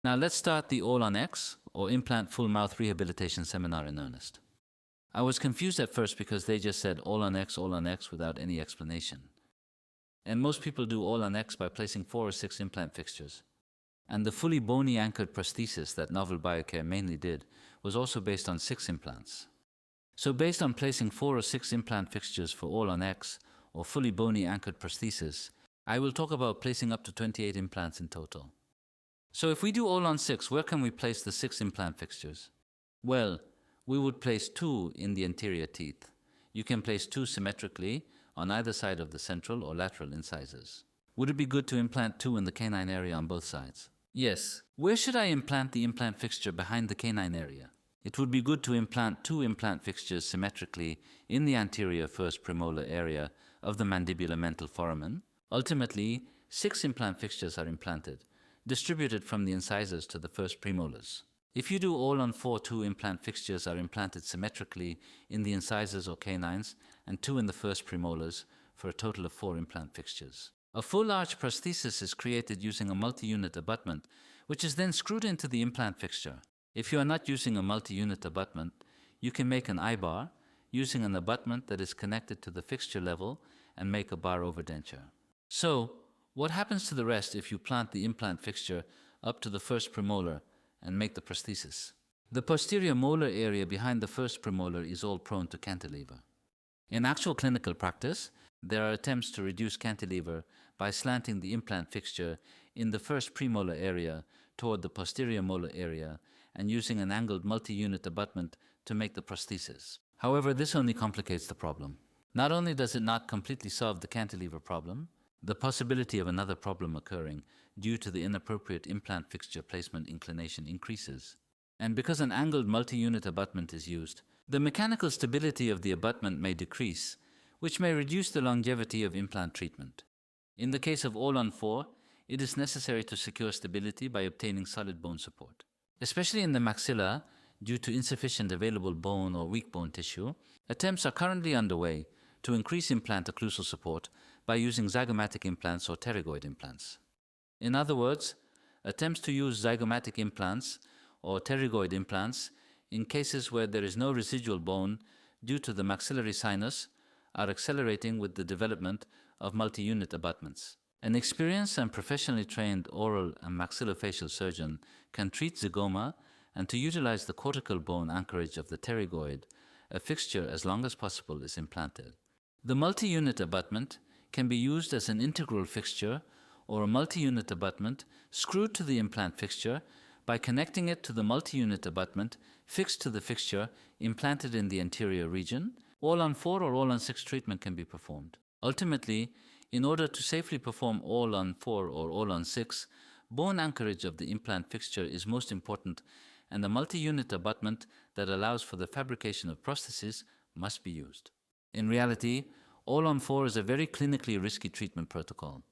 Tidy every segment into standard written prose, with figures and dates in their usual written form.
Now let's start the AllonX, or Implant Full Mouth Rehabilitation Seminar in earnest. I was confused at first because they just said AllonX without any explanation. And most people do AllonX by placing 4 or 6 implant fixtures. And the fully bony anchored prosthesis that Novel Biocare mainly did was also based on 6 implants. So based on placing 4 or 6 implant fixtures for AllonX, or fully bony anchored prosthesis, I will talk about placing up to 28 implants in total. So if we do Allon6, where can we place the 6 implant fixtures? Well, we would place 2 in the anterior teeth. You can place 2 symmetrically on either side of the central or lateral incisors. Would it be good to implant 2 in the canine area on both sides? Yes. Where should I implant the implant fixture behind the canine area? It would be good to implant 2 implant fixtures symmetrically in the anterior first premolar area of the mandibular mental foramen. Ultimately, 6 implant fixtures are implanted, distributed from the incisors to the first premolars. If you do Allon4, 2 implant fixtures are implanted symmetrically in the incisors or canines and 2 in the first premolars for a total of 4 implant fixtures. A full arch prosthesis is created using a multi-unit abutment, which is then screwed into the implant fixture. If you are not using a multi-unit abutment, you can make an I-bar using an abutment that is connected to the fixture level and make a bar over denture. So, what happens to the rest if you plant the implant fixture up to the first premolar and make the prosthesis? The posterior molar area behind the first premolar is all prone to cantilever. In actual clinical practice, there are attempts to reduce cantilever by slanting the implant fixture in the first premolar area toward the posterior molar area and using an angled multi-unit abutment to make the prosthesis. However, this only complicates the problem. Not only does it not completely solve the cantilever problem, the possibility of another problem occurring due to the inappropriate implant fixture placement inclination increases. And because an angled multi-unit abutment is used, the mechanical stability of the abutment may decrease, which may reduce the longevity of implant treatment. In the case of Allon4, it is necessary to secure stability by obtaining solid bone support. Especially in the maxilla, due to insufficient available bone or weak bone tissue, attempts are currently underway to increase implant occlusal support by using zygomatic implants or pterygoid implants. In other words, attempts to use zygomatic implants or pterygoid implants in cases where there is no residual bone due to the maxillary sinus are accelerating with the development of multi-unit abutments. An experienced and professionally trained oral and maxillofacial surgeon can treat zygoma, and to utilize the cortical bone anchorage of the pterygoid, a fixture as long as possible is implanted. The multi-unit abutment can be used as an integral fixture or a multi-unit abutment screwed to the implant fixture by connecting it to the multi-unit abutment fixed to the fixture implanted in the anterior region. Allon4 or Allon6 treatment can be performed. Ultimately, in order to safely perform Allon4 or Allon6, bone anchorage of the implant fixture is most important, and a multi-unit abutment that allows for the fabrication of prostheses must be used. In reality, Allon4 is a very clinically risky treatment protocol.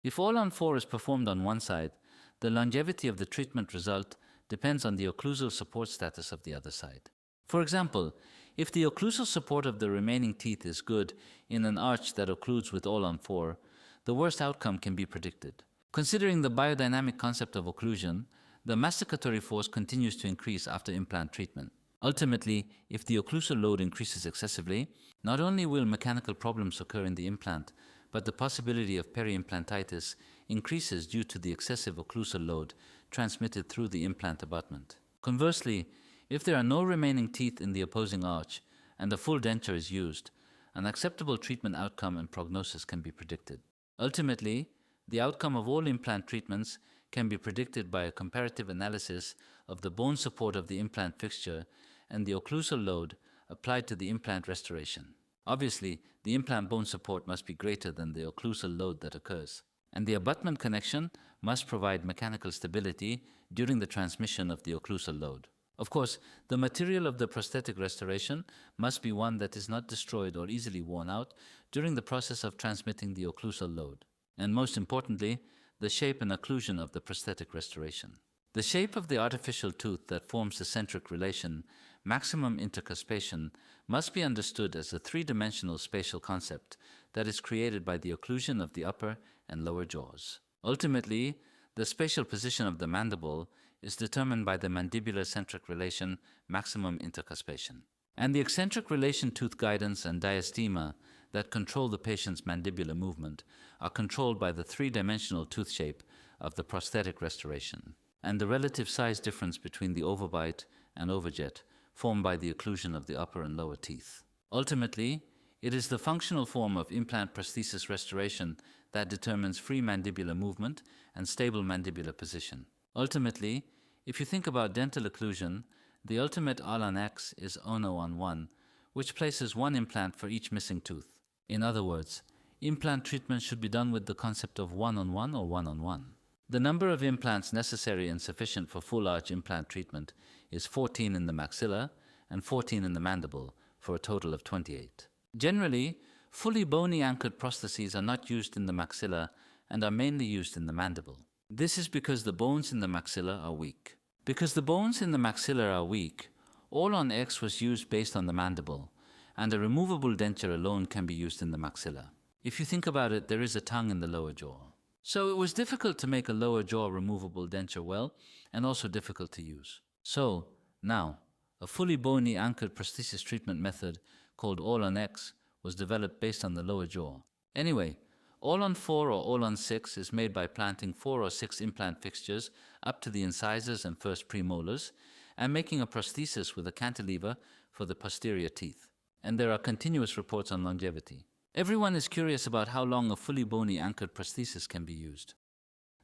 If Allon4 is performed on one side, the longevity of the treatment result depends on the occlusal support status of the other side. For example, if the occlusal support of the remaining teeth is good in an arch that occludes with Allon4, the worst outcome can be predicted. Considering the biodynamic concept of occlusion, the masticatory force continues to increase after implant treatment. Ultimately, if the occlusal load increases excessively, not only will mechanical problems occur in the implant, but the possibility of peri-implantitis increases due to the excessive occlusal load transmitted through the implant abutment. Conversely, if there are no remaining teeth in the opposing arch and a full denture is used, an acceptable treatment outcome and prognosis can be predicted. Ultimately, the outcome of all implant treatments can be predicted by a comparative analysis of the bone support of the implant fixture and the occlusal load applied to the implant restoration. Obviously, the implant bone support must be greater than the occlusal load that occurs, and the abutment connection must provide mechanical stability during the transmission of the occlusal load. Of course, the material of the prosthetic restoration must be one that is not destroyed or easily worn out during the process of transmitting the occlusal load. And most importantly, the shape and occlusion of the prosthetic restoration. The shape of the artificial tooth that forms the centric relation, maximum intercuspation, must be understood as a three-dimensional spatial concept that is created by the occlusion of the upper and lower jaws. Ultimately, the spatial position of the mandible is determined by the mandibular-centric relation maximum intercuspation. And the eccentric relation tooth guidance and diastema that control the patient's mandibular movement are controlled by the three-dimensional tooth shape of the prosthetic restoration, and the relative size difference between the overbite and overjet formed by the occlusion of the upper and lower teeth. Ultimately, it is the functional form of implant prosthesis restoration that determines free mandibular movement and stable mandibular position. Ultimately, if you think about dental occlusion, the ultimate AllonX is Ono on 1, which places one implant for each missing tooth. In other words, implant treatment should be done with the concept of one-on-one or one-on-one. The number of implants necessary and sufficient for full arch implant treatment is 14 in the maxilla and 14 in the mandible, for a total of 28. Generally, fully bony anchored prostheses are not used in the maxilla and are mainly used in the mandible. This is because the bones in the maxilla are weak. Because the bones in the maxilla are weak, AllonX was used based on the mandible, and a removable denture alone can be used in the maxilla. If you think about it, there is a tongue in the lower jaw. So it was difficult to make a lower jaw removable denture well, and also difficult to use. So, now, a fully bony anchored prosthesis treatment method called AllonX was developed based on the lower jaw. Anyway, Allon 4 or Allon 6 is made by planting 4 or 6 implant fixtures up to the incisors and first premolars, and making a prosthesis with a cantilever for the posterior teeth. And there are continuous reports on longevity. Everyone is curious about how long a fully bony anchored prosthesis can be used.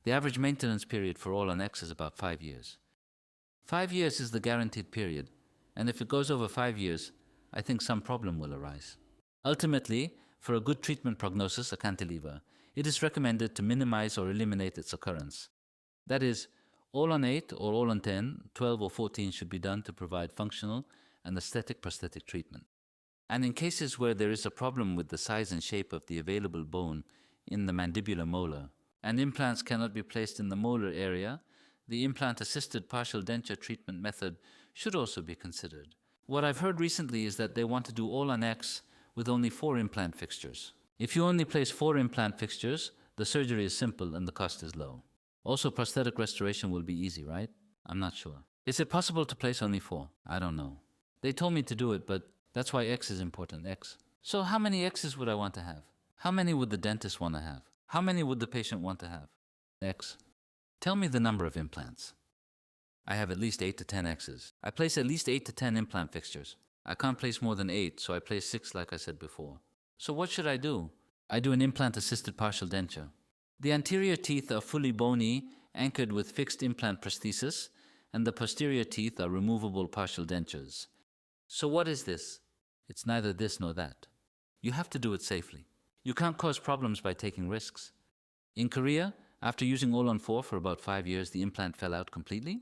The average maintenance period for AllonX is about 5 years. 5 years is the guaranteed period, and if it goes over 5 years, I think some problem will arise. Ultimately, for a good treatment prognosis, a cantilever, it is recommended to minimize or eliminate its occurrence. That is, Allon 8 or Allon 10, 12 or 14 should be done to provide functional and aesthetic prosthetic treatment. And in cases where there is a problem with the size and shape of the available bone in the mandibular molar, and implants cannot be placed in the molar area, the implant-assisted partial denture treatment method should also be considered. What I've heard recently is that they want to do AllonX with only 4 implant fixtures. If you only place 4 implant fixtures, the surgery is simple and the cost is low. Also, prosthetic restoration will be easy, right? I'm not sure. Is it possible to place only 4? I don't know. They told me to do it, but that's why X is important, X. So how many X's would I want to have? How many would the dentist want to have? How many would the patient want to have? X. Tell me the number of implants. I have at least 8 to 10 X's. I place at least 8 to 10 implant fixtures. I can't place more than 8, so I place 6 like I said before. So what should I do? I do an implant-assisted partial denture. The anterior teeth are fully bony, anchored with fixed implant prosthesis, and the posterior teeth are removable partial dentures. So what is this? It's neither this nor that. You have to do it safely. You can't cause problems by taking risks. In Korea, after using Allon 4 for about 5 years, the implant fell out completely.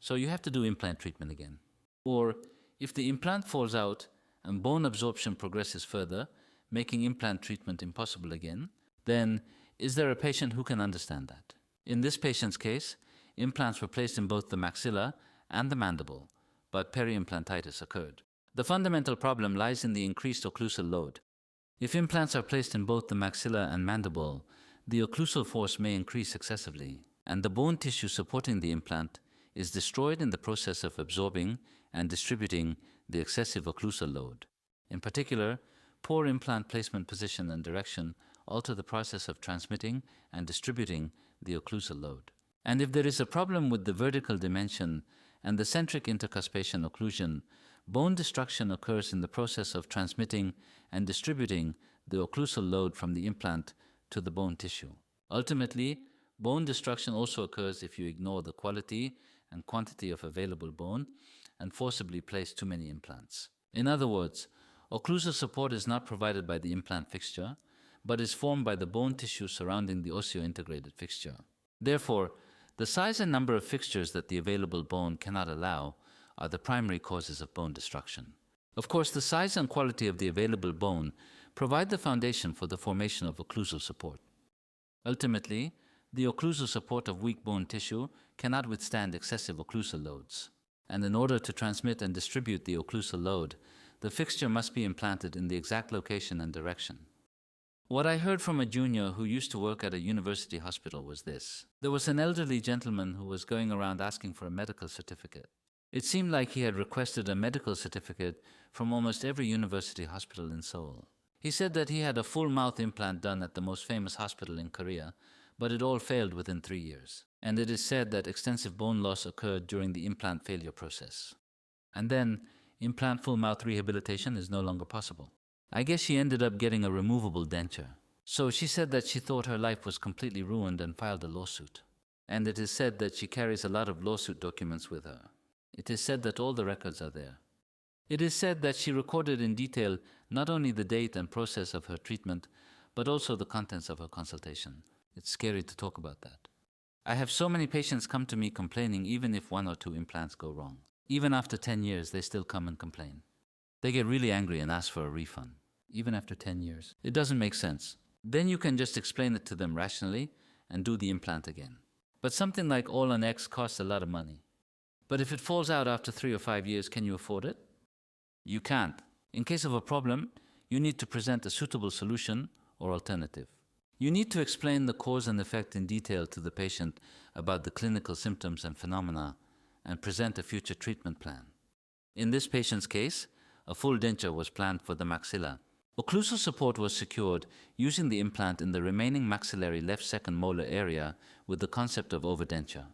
So you have to do implant treatment again. Or, if the implant falls out and bone absorption progresses further, making implant treatment impossible again, then is there a patient who can understand that? In this patient's case, implants were placed in both the maxilla and the mandible, but peri-implantitis occurred. The fundamental problem lies in the increased occlusal load. If implants are placed in both the maxilla and mandible, the occlusal force may increase excessively, and the bone tissue supporting the implant is destroyed in the process of absorbing and distributing the excessive occlusal load. In particular, poor implant placement position and direction alter the process of transmitting and distributing the occlusal load. And if there is a problem with the vertical dimension and the centric intercuspation occlusion, bone destruction occurs in the process of transmitting and distributing the occlusal load from the implant to the bone tissue. Ultimately, bone destruction also occurs if you ignore the quality and quantity of available bone and forcibly place too many implants. In other words, occlusal support is not provided by the implant fixture, but is formed by the bone tissue surrounding the osseointegrated fixture. Therefore, the size and number of fixtures that the available bone cannot allow are the primary causes of bone destruction. Of course, the size and quality of the available bone provide the foundation for the formation of occlusal support. Ultimately, the occlusal support of weak bone tissue cannot withstand excessive occlusal loads, and in order to transmit and distribute the occlusal load, the fixture must be implanted in the exact location and direction. What I heard from a junior who used to work at a university hospital was this. There was an elderly gentleman who was going around asking for a medical certificate. It seemed like he had requested a medical certificate from almost every university hospital in Seoul. He said that he had a full mouth implant done at the most famous hospital in Korea, but it all failed within 3 years. And it is said that extensive bone loss occurred during the implant failure process. And then, implant full mouth rehabilitation is no longer possible. I guess she ended up getting a removable denture. So she said that she thought her life was completely ruined and filed a lawsuit. And it is said that she carries a lot of lawsuit documents with her. It is said that all the records are there. It is said that she recorded in detail not only the date and process of her treatment, but also the contents of her consultation. It's scary to talk about that. I have so many patients come to me complaining even if 1 or 2 implants go wrong. Even after 10 years, they still come and complain. They get really angry and ask for a refund, even after 10 years. It doesn't make sense. Then you can just explain it to them rationally and do the implant again. But something like AllonX costs a lot of money. But if it falls out after 3 or 5 years, can you afford it? You can't. In case of a problem, you need to present a suitable solution or alternative. You need to explain the cause and effect in detail to the patient about the clinical symptoms and phenomena and present a future treatment plan. In this patient's case, a full denture was planned for the maxilla. Occlusal support was secured using the implant in the remaining maxillary left second molar area with the concept of overdenture.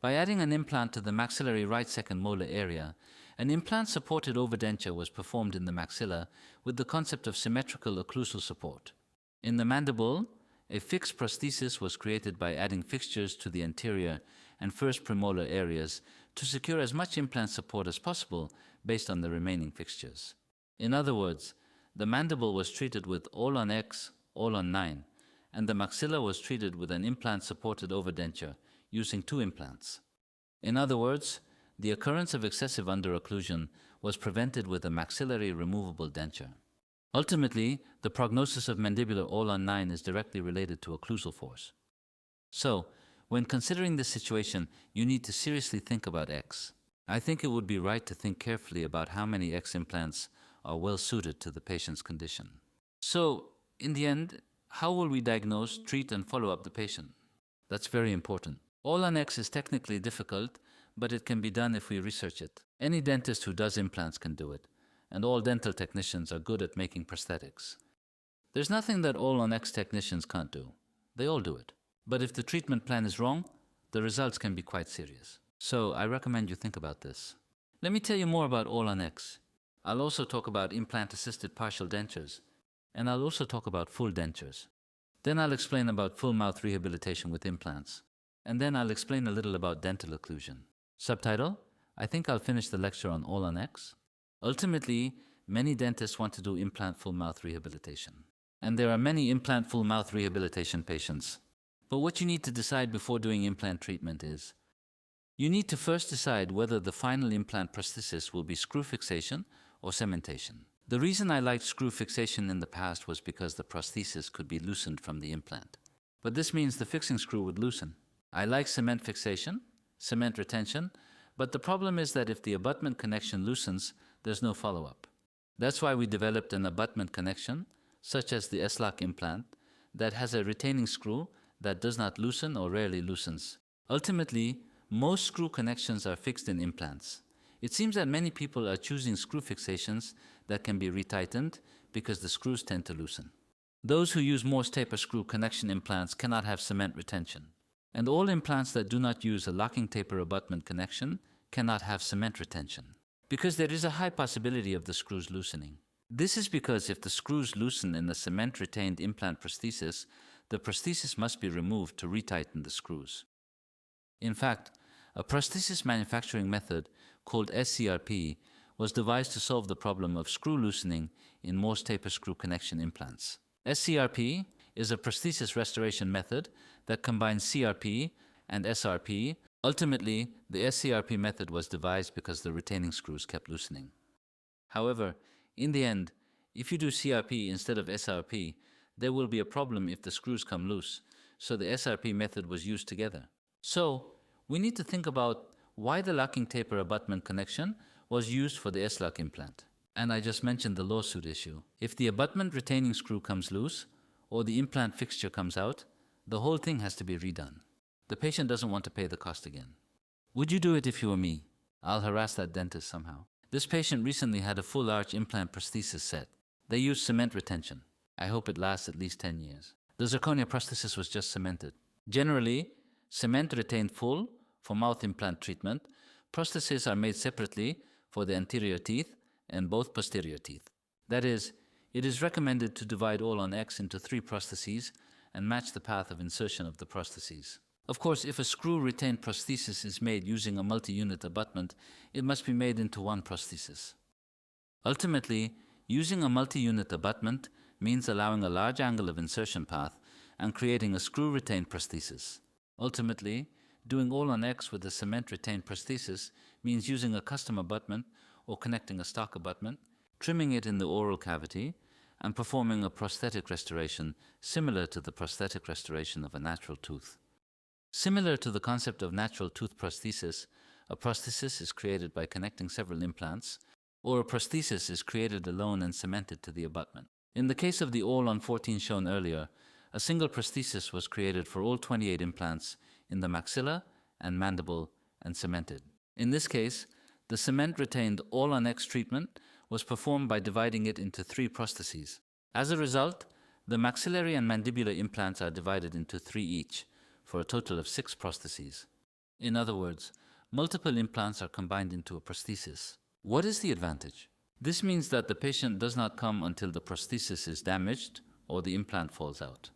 By adding an implant to the maxillary right second molar area, an implant-supported overdenture was performed in the maxilla with the concept of symmetrical occlusal support. In the mandible, a fixed prosthesis was created by adding fixtures to the anterior and first premolar areas to secure as much implant support as possible based on the remaining fixtures. In other words, the mandible was treated with AllonX, Allon9, and the maxilla was treated with an implant-supported overdenture using 2 implants. In other words, the occurrence of excessive under-occlusion was prevented with a maxillary removable denture. Ultimately, the prognosis of mandibular Allon9 is directly related to occlusal force. So, when considering this situation, you need to seriously think about X. I think it would be right to think carefully about how many X implants are well suited to the patient's condition. So, in the end, how will we diagnose, treat, and follow up the patient? That's very important. AllonX is technically difficult, but it can be done if we research it. Any dentist who does implants can do it, and all dental technicians are good at making prosthetics. There's nothing that AllonX technicians can't do. They all do it. But if the treatment plan is wrong, the results can be quite serious. So I recommend you think about this. Let me tell you more about AllonX. I'll also talk about implant-assisted partial dentures, and I'll also talk about full dentures. Then I'll explain about full mouth rehabilitation with implants, and then I'll explain a little about dental occlusion. Subtitle: I think I'll finish the lecture on AllonX. Ultimately, many dentists want to do implant full mouth rehabilitation. And there are many implant full mouth rehabilitation patients. But what you need to decide before doing implant treatment is, you need to first decide whether the final implant prosthesis will be screw fixation or cementation. The reason I liked screw fixation in the past was because the prosthesis could be loosened from the implant. But this means the fixing screw would loosen. I like cement fixation, cement retention, but the problem is that if the abutment connection loosens, there's no follow-up. That's why we developed an abutment connection, such as the S-lock implant, that has a retaining screw that does not loosen or rarely loosens. Ultimately, most screw connections are fixed in implants. It seems that many people are choosing screw fixations that can be retightened because the screws tend to loosen. Those who use Morse taper screw connection implants cannot have cement retention. And all implants that do not use a locking taper abutment connection cannot have cement retention, because there is a high possibility of the screws loosening. This is because if the screws loosen in the cement-retained implant prosthesis, the prosthesis must be removed to retighten the screws. In fact, a prosthesis manufacturing method called SCRP was devised to solve the problem of screw loosening in Morse taper screw connection implants. SCRP is a prosthesis restoration method that combines CRP and SRP. Ultimately, the SCRP method was devised because the retaining screws kept loosening. However, in the end, if you do CRP instead of SRP, there will be a problem if the screws come loose, so the SRP method was used together. So, we need to think about why the locking taper abutment connection was used for the S-lock implant. And I just mentioned the lawsuit issue. If the abutment retaining screw comes loose, or the implant fixture comes out, the whole thing has to be redone. The patient doesn't want to pay the cost again. Would you do it if you were me? I'll harass that dentist somehow. This patient recently had a full arch implant prosthesis set. They used cement retention. I hope it lasts at least 10 years. The zirconia prosthesis was just cemented. Generally, cement retained full for mouth implant treatment. Prostheses are made separately for the anterior teeth and both posterior teeth. That is, it is recommended to divide AllonX into 3 prostheses and match the path of insertion of the prostheses. Of course, if a screw-retained prosthesis is made using a multi-unit abutment, it must be made into 1 prosthesis. Ultimately, using a multi-unit abutment means allowing a large angle of insertion path and creating a screw-retained prosthesis. Ultimately, doing AllonX with a cement-retained prosthesis means using a custom abutment or connecting a stock abutment, trimming it in the oral cavity, and performing a prosthetic restoration similar to the prosthetic restoration of a natural tooth. Similar to the concept of natural tooth prosthesis, a prosthesis is created by connecting several implants, or a prosthesis is created alone and cemented to the abutment. In the case of the Allon 14 shown earlier, a single prosthesis was created for all 28 implants in the maxilla and mandible and cemented. In this case, the cement-retained AllonX treatment was performed by dividing it into 3 prostheses. As a result, the maxillary and mandibular implants are divided into 3 each, for a total of 6 prostheses. In other words, multiple implants are combined into a prosthesis. What is the advantage? This means that the patient does not come until the prosthesis is damaged or the implant falls out.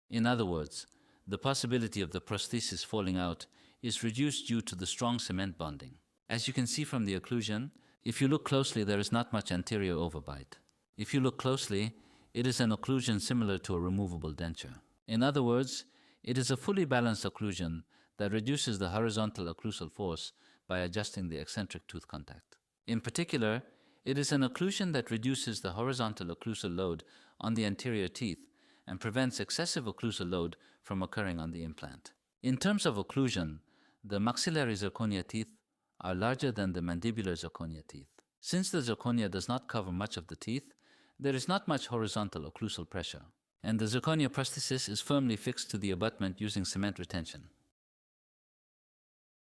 In other words, the possibility of the prosthesis falling out is reduced due to the strong cement bonding. As you can see from the occlusion, if you look closely, there is not much anterior overbite. If you look closely, it is an occlusion similar to a removable denture. In other words, it is a fully balanced occlusion that reduces the horizontal occlusal force by adjusting the eccentric tooth contact. In particular, it is an occlusion that reduces the horizontal occlusal load on the anterior teeth and prevents excessive occlusal load from occurring on the implant. In terms of occlusion, the maxillary zirconia teeth are larger than the mandibular zirconia teeth. Since the zirconia does not cover much of the teeth, there is not much horizontal occlusal pressure, and the zirconia prosthesis is firmly fixed to the abutment using cement retention.